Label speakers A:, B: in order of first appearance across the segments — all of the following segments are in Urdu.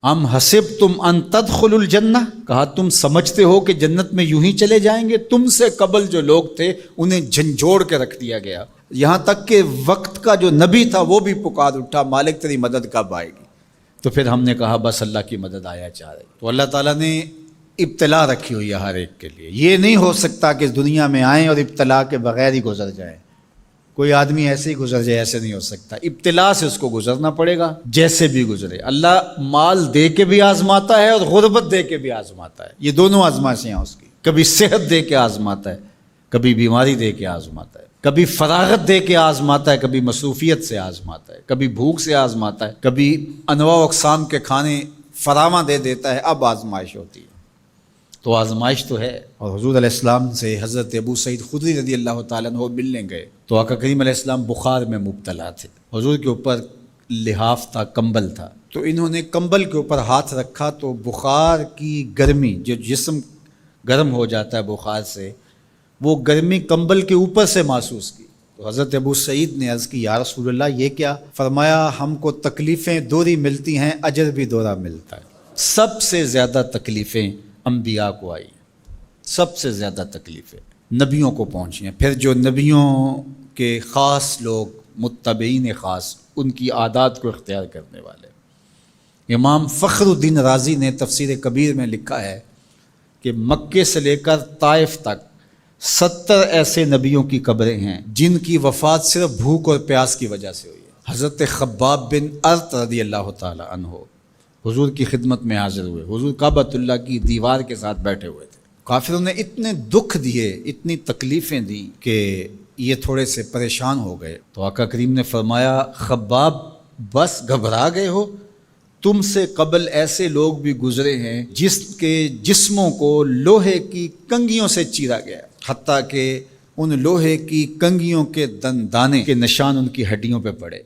A: ام حسبتم ان تدخلوا الجنہ، کہا تم سمجھتے ہو کہ جنت میں یوں ہی چلے جائیں گے؟ تم سے قبل جو لوگ تھے انہیں جھنجھوڑ کے رکھ دیا گیا، یہاں تک کہ وقت کا جو نبی تھا وہ بھی پکار اٹھا مالک تیری مدد کب آئے گی؟ تو پھر ہم نے کہا بس اللہ کی مدد آیا چاہ رہی۔ تو اللہ تعالیٰ نے ابتلا رکھی ہوئی ہے ہر ایک کے لیے، یہ نہیں ہو سکتا کہ اس دنیا میں آئیں اور ابتلا کے بغیر ہی گزر جائیں۔ کوئی آدمی ایسے ہی گزر جائے، ایسے نہیں ہو سکتا، ابتلا سے اس کو گزرنا پڑے گا جیسے بھی گزرے۔ اللہ مال دے کے بھی آزماتا ہے اور غربت دے کے بھی آزماتا ہے، یہ دونوں آزمائشیں ہیں اس کی۔ کبھی صحت دے کے آزماتا ہے، کبھی بیماری دے کے آزماتا ہے، کبھی فراغت دے کے آزماتا ہے، کبھی مصروفیت سے آزماتا ہے، کبھی بھوک سے آزماتا ہے، کبھی انواع و اقسام کے کھانے فراواں دے دیتا ہے، اب آزمائش ہوتی ہے۔ تو آزمائش تو ہے۔ اور حضور علیہ السلام سے حضرت ابو سعید خدری رضی اللہ تعالیٰ عنہ ملنے گئے تو آقا کریم علیہ السلام بخار میں مبتلا تھے، حضور کے اوپر لحاف تھا، کمبل تھا، تو انہوں نے کمبل کے اوپر ہاتھ رکھا تو بخار کی گرمی، جو جسم گرم ہو جاتا ہے بخار سے، وہ گرمی کمبل کے اوپر سے محسوس کی۔ تو حضرت ابو سعید نے عرض کی یا رسول اللہ یہ کیا؟ فرمایا ہم کو تکلیفیں دوہری ملتی ہیں، اجر بھی دوہرا ملتا ہے۔ سب سے زیادہ تکلیفیں انبیاء کو آئی، سب سے زیادہ تکلیفیں نبیوں کو پہنچی ہیں، پھر جو نبیوں کے خاص لوگ متبعین خاص، ان کی عادات کو اختیار کرنے والے۔ امام فخر الدین رازی نے تفسیر کبیر میں لکھا ہے کہ مکے سے لے کر طائف تک 70 ایسے نبیوں کی قبریں ہیں جن کی وفات صرف بھوک اور پیاس کی وجہ سے ہوئی ہے۔ حضرت خباب بن ارت رضی اللہ تعالی عنہ حضور کی خدمت میں حاضر ہوئے، حضور کعبۃ اللہ کی دیوار کے ساتھ بیٹھے ہوئے تھے، کافروں نے اتنے دکھ دیے، اتنی تکلیفیں دی کہ یہ تھوڑے سے پریشان ہو گئے۔ تو آقا کریم نے فرمایا خباب بس گھبرا گئے ہو؟ تم سے قبل ایسے لوگ بھی گزرے ہیں جس کے جسموں کو لوہے کی کنگھیوں سے چیرا گیا، حتیٰ کہ ان لوہے کی کنگھیوں کے دانے کے نشان ان کی ہڈیوں پہ پڑے،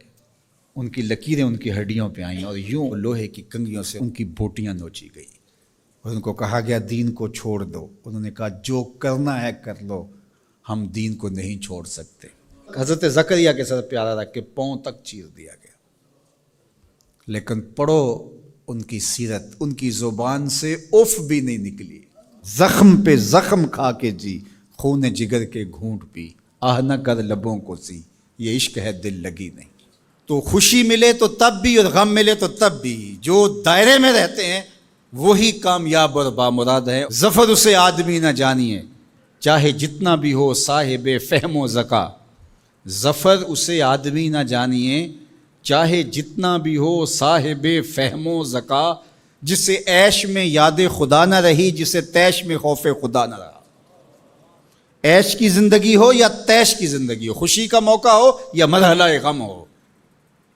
A: ان کی لکیریں ان کی ہڈیوں پہ آئیں اور یوں لوہے کی کنگھیوں سے ان کی بوٹیاں نوچی گئی اور ان کو کہا گیا دین کو چھوڑ دو۔ انہوں نے کہا جو کرنا ہے کر لو، ہم دین کو نہیں چھوڑ سکتے۔ حضرت زکریا کے سر پیارا رکھ کے پاؤں تک چیر دیا گیا، لیکن پڑھو ان کی سیرت، ان کی زبان سے اف بھی نہیں نکلی، زخم پہ زخم کھا کے جی، خون جگر کے گھونٹ پی، آہ نہ کر لبوں کو سی، یہ عشق ہے دل لگی نہیں۔ تو خوشی ملے تو تب بھی اور غم ملے تو تب بھی، جو دائرے میں رہتے ہیں وہی کامیاب اور بامراد ہے۔ ظفر اسے آدمی نہ جانیے چاہے جتنا بھی ہو صاحب فہم و ذکا، ظفر اسے آدمی نہ جانیے چاہے جتنا بھی ہو صاحب فہم و ذکا، جسے عیش میں یاد خدا نہ رہی، جسے تیش میں خوف خدا نہ رہا۔ عیش کی زندگی ہو یا تیش کی زندگی ہو، خوشی کا موقع ہو یا مرحلہ غم ہو،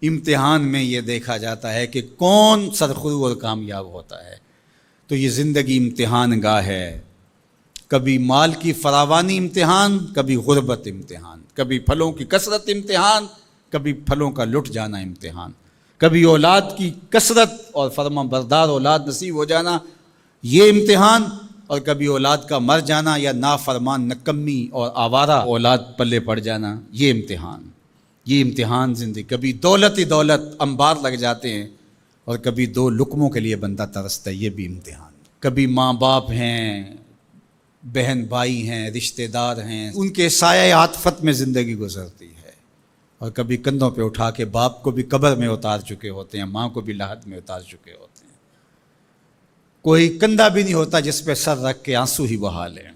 A: امتحان میں یہ دیکھا جاتا ہے کہ کون سرخرو اور کامیاب ہوتا ہے۔ تو یہ زندگی امتحان گاہ ہے، کبھی مال کی فراوانی امتحان، کبھی غربت امتحان، کبھی پھلوں کی کثرت امتحان، کبھی پھلوں کا لٹ جانا امتحان، کبھی اولاد کی کثرت اور فرما بردار اولاد نصیب ہو جانا یہ امتحان، اور کبھی اولاد کا مر جانا یا نافرمان نکمی اور آوارہ اولاد پلے پڑ جانا یہ امتحان۔ یہ امتحان زندگی، کبھی دولت ہی دولت انبار لگ جاتے ہیں اور کبھی دو لقموں کے لیے بندہ ترستا ہے، یہ بھی امتحان۔ کبھی ماں باپ ہیں، بہن بھائی ہیں، رشتہ دار ہیں، ان کے سایہ عاطفت میں زندگی گزرتی ہے، اور کبھی کندھوں پہ اٹھا کے باپ کو بھی قبر میں اتار چکے ہوتے ہیں، ماں کو بھی لحد میں اتار چکے ہوتے ہیں، کوئی کندھا بھی نہیں ہوتا جس پہ سر رکھ کے آنسو ہی بہا لیں۔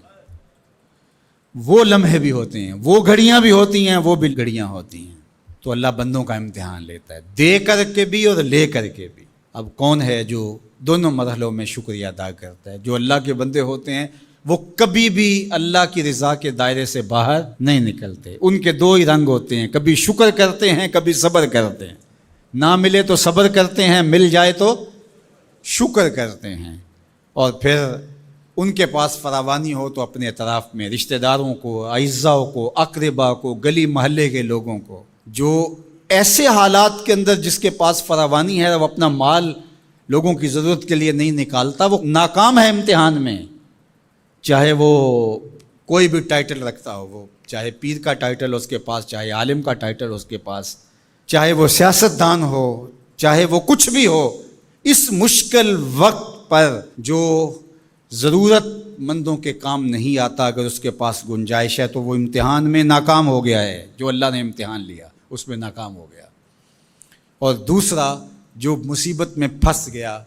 A: وہ لمحے بھی ہوتے ہیں، وہ گھڑیاں بھی ہوتی ہیں، وہ بھی گھڑیاں ہوتی ہیں۔ تو اللہ بندوں کا امتحان لیتا ہے، دے کر کے بھی اور لے کر کے بھی۔ اب کون ہے جو دونوں مرحلوں میں شکریہ ادا کرتا ہے؟ جو اللہ کے بندے ہوتے ہیں وہ کبھی بھی اللہ کی رضا کے دائرے سے باہر نہیں نکلتے۔ ان کے دو ہی رنگ ہوتے ہیں، کبھی شکر کرتے ہیں، کبھی صبر کرتے ہیں۔ نہ ملے تو صبر کرتے ہیں، مل جائے تو شکر کرتے ہیں۔ اور پھر ان کے پاس فراوانی ہو تو اپنے اطراف میں رشتہ داروں کو، اعزاء کو، اقربا کو، گلی محلے کے لوگوں کو، جو ایسے حالات کے اندر جس کے پاس فراوانی ہے وہ اپنا مال لوگوں کی ضرورت کے لیے نہیں نکالتا، وہ ناکام ہے امتحان میں۔ چاہے وہ کوئی بھی ٹائٹل رکھتا ہو، وہ چاہے پیر کا ٹائٹل اس کے پاس، چاہے عالم کا ٹائٹل اس کے پاس، چاہے وہ سیاست دان ہو، چاہے وہ کچھ بھی ہو، اس مشکل وقت پر جو ضرورت مندوں کے کام نہیں آتا، اگر اس کے پاس گنجائش ہے تو وہ امتحان میں ناکام ہو گیا ہے، جو اللہ نے امتحان لیا اس میں ناکام ہو گیا۔ اور دوسرا جو مصیبت میں پھنس گیا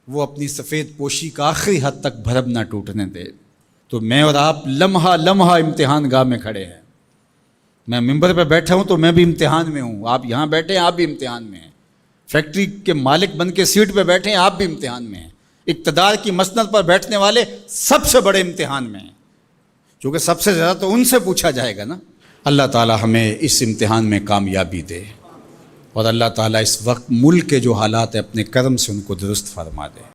A: وہ اپنی سفید پوشی کا آخری حد تک بھرم نہ ٹوٹنے دے۔ تو میں اور آپ لمحہ لمحہ امتحان گاہ میں کھڑے ہیں۔ میں ممبر پہ بیٹھا ہوں تو میں بھی امتحان میں ہوں، آپ یہاں بیٹھے ہیں آپ بھی امتحان میں ہیں، فیکٹری کے مالک بن کے سیٹ پہ بیٹھے ہیں آپ بھی امتحان میں ہیں، اقتدار کی مسند پر بیٹھنے والے سب سے بڑے امتحان میں ہیں، کیونکہ سب سے زیادہ تو ان سے پوچھا جائے گا نا۔ اللہ تعالی ہمیں اس امتحان میں کامیابی دے، اور اللہ تعالیٰ اس وقت ملک کے جو حالات ہیں اپنے کرم سے ان کو درست فرما دے۔